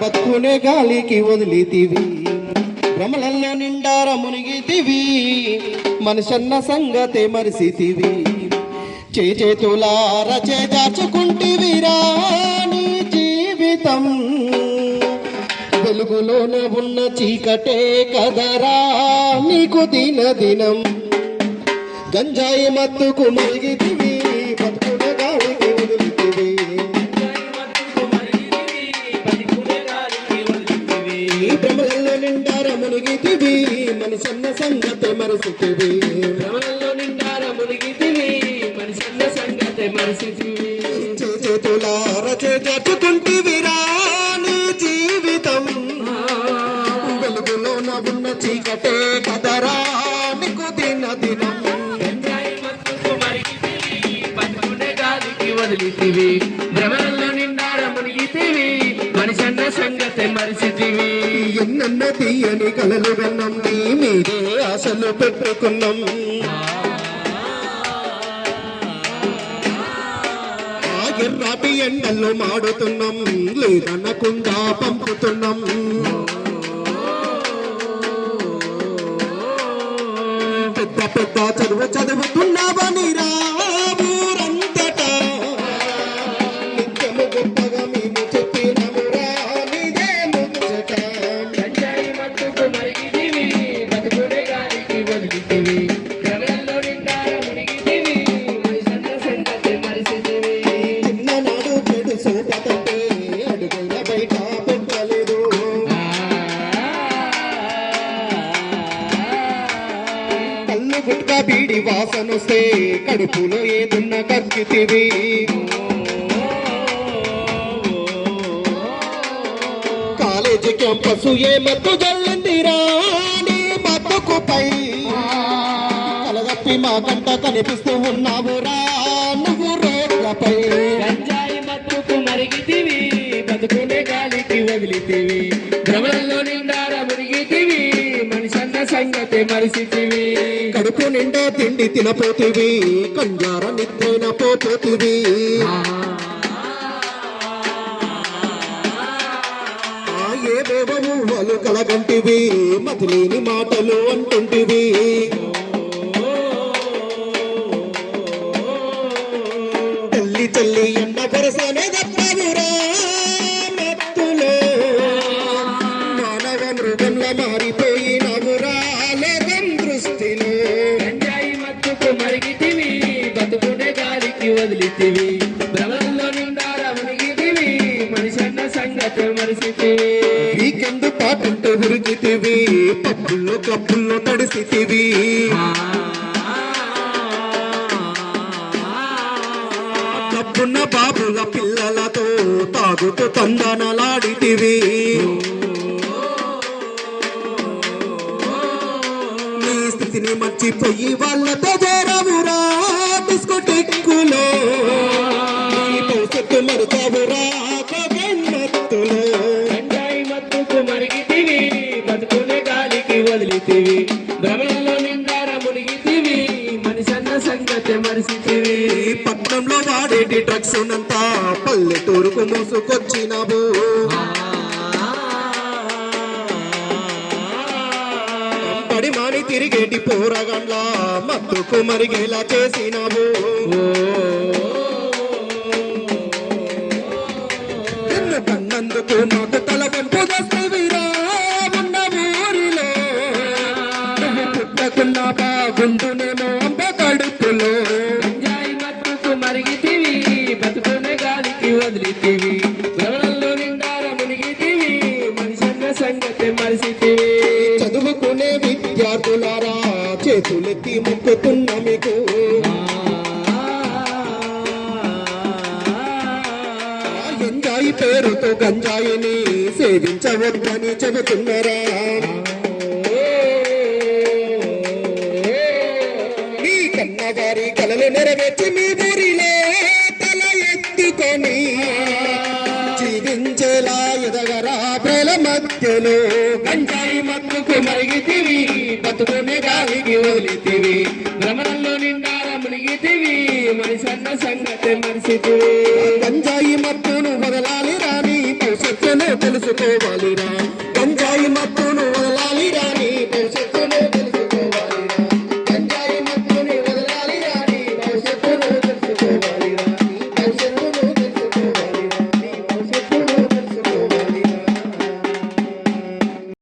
బతుకునే గాలికి వదిలితివి భ్రమలలో నిండార మునిగితివి మనిషన్న సంగతే మరిసితివి చేతులార చేజార్చుకుంటివిరా నీ జీవితం వెలుగులోనే ఉన్న చీకటే కదరా నీకు దినం గంజాయి మత్తుకు మరిగితివి బతుకునే గాలికి వదిలితివి భ్రమలలో నిండార మునిగితివి మనిషన్న సంగతే మరిసితివి చేతులార చేజార్చుకుంటివిరా నీ జీవితం వెలుగులోన ఉన్న చీకటే కదరా నీకు దినం వదిలితివి భ్రమలలో నిండార మునిగితివి మనిషన్న సంగతే మరిసితివి ఎన్నెన్న తీయని కలలు విన్నాం నీ మీదే ఆశలు పెట్టుకున్నాం ఎర్రాటి ఎండల్లో మాడుతున్నాం లేదనకుండా పంపుతున్నాం పెద్ద పెద్ద చదువుతున్నావని ఊరంతటా నిత్యము గొప్పగా మేము చెప్పినమురా నీదే ముచ్చట గంజాయి మత్తుకు మరిగితివి బతుకునే గాలికి వదిలితివి భ్రమలలో నిండార మునిగితివి మనిషన్న సంగతే మరిసితివి చిన్ననాడు చెడు సోపతంటే అడుగుల బయట పెట్టలేదు కళ్ళు గుట్కా బీడి వాసనొస్తే కడుపులో ఏదున్న కక్కితివి కాలేజీ క్యాంపస్ ఏ మత్తు జల్లిందిరా నీ బతుకుపై కలగప్పి మా కంట కనిపిస్తూ ఉన్నావురా నువ్వు రోడ్లపై గంజాయి మత్తుకు మరిగితివి బతుకునే గాలికి వదిలితివి భ్రమలలో నిండార మునిగితివి మనిషన్న సంగతే మరిసితివి కడుపు నిండా తిండి తినపోతివి కంజార నిద్రైన పోతివి ఏవేవో ఊహలు కలగంటివి మతిలేని మాటలు అంటుంటివి తల్లి తల్లి ఎండ పరసనే తప్పవురా మత్తులో మానవ మృగంలా మారిపోయినవురా లేదం దృష్టిలో గంజాయి మత్తుకు మరిగితివి బతుకునే గాలికి వదిలితివి భ్రమలలో నిండార మునిగితివి మనిషన్న సంగతే మరిసితివి వీకెందు పాటంటే ఉరికితివి పప్పుల్లో కప్పుల్లో తడిసితివి డబ్బున్న బాబుల పిల్లలతో తాగుతూ తందనలాడితివి నీ స్థితిని మర్చిపోయి వాళ్ళతో చేరవురా డిస్కోటెక్కులో నీ భవిష్యత్తు మరుతావురా మత్తులో గంజాయి మత్తుకు మరిగితివి బతుకునే గాలికి వదిలితివి భ్రమలలో నిండార మునిగితివి మనిషన్న సంగతే మరిసితివి పట్నంలో వాడేటి డ్రగ్స్ నంతా పల్లెటూరుకు మోసుకొచ్చినావు పడి మాని తిరిగేటి పోరగండ్ల మత్తుకు మరిగేలా చేసినావు నిన్ను కన్నందుకు మాకు తల వంపు దస్తవిరా ఉన్న ఊరిలో నువ్వు పుట్టకున్నా బాగుండునేమో అంబ కడుపులో గంజాయి మత్తుకు మరిగితివి బతుకునే గాలికి వదిలితివి భ్రమలలో నిండార మునిగితివి మనిషన్న సంగతే మరిసితివి చదువుకునే విద్యార్థులారా చేతులెత్తి మొక్కుతున్న మీకు ఎంజాయి పేరుతో గంజాయిని సేవించవద్దని చెబుతున్నారా మీ కన్నగారి కలలు నెరవేర్చి మీ ఊరిలో తల ఎత్తుకొని జీవించేలా ఎదగరా ప్రేల మధ్యలో గంజాయి మత్తుకు మరిగితివి బతుకునే గాలికి వదిలితివి భ్రమణంలో నిండార మునిగితివి మనిషన్న సంగతే మరిసితివి గంజాయి మత్తును వదలాలి రాని భవిష్యత్తును తెలుసుకో చేరుకోవాలిరా